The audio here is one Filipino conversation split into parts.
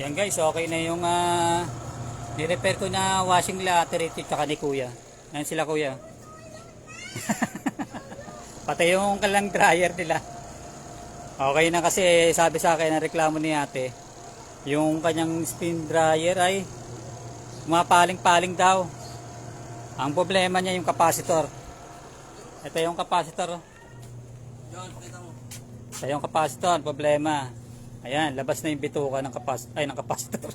Yan guys, okay na yung ni-repair ko na washing laterite tsaka ni kuya. Yan sila kuya. Pati yung kalang dryer nila. Okay na kasi sabi sa akin na reklamo ni ate. Yung kanyang spin dryer ay mapaling-paling daw. Ang problema niya yung capacitor. Ito yung capacitor. Ito yung capacitor, problema. Ayan, labas na yung bituka ng capacitor.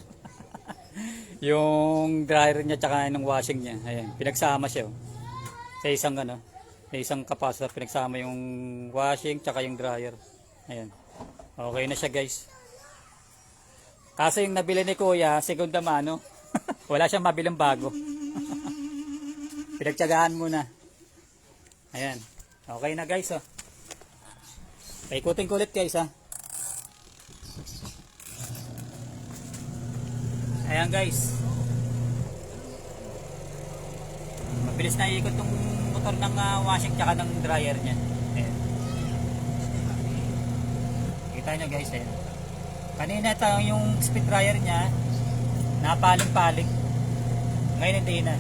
Yung dryer niya tsaka ng washing niya. Ayan, pinagsama siya. Sa isang sa isang capacitor pinagsama yung washing tsaka yung dryer. Ayan. Okay na siya, guys. Kaso yung nabili ni Kuya, segunda mano. Wala siyang mabiling bago. Pinagtiyagaan muna. Ayan. Okay na, guys, oh. Paikutin ko ulit, guys, ha. Ayan guys, mabilis na ikot yung motor ng washing tsaka ng dryer nya. Ayan. Kita nyo guys, ayan. Kanina ito yung speed dryer nya napaling-paling, ngayon hindi na.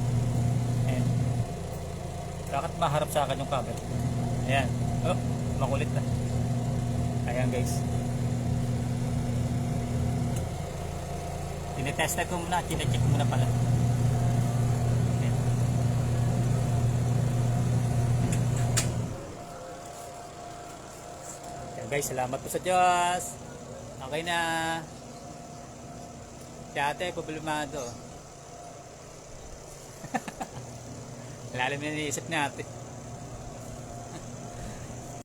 Ayan. Bakit maharap sa akin yung cover? Ayan, oh, makulit na. Ayan guys, tinetesta ko muna, tinecheck ko muna pala. Ayan. Ayan guys, salamat po sa Diyos. Okay na. Si ate, problemado. Lalim na niisip natin.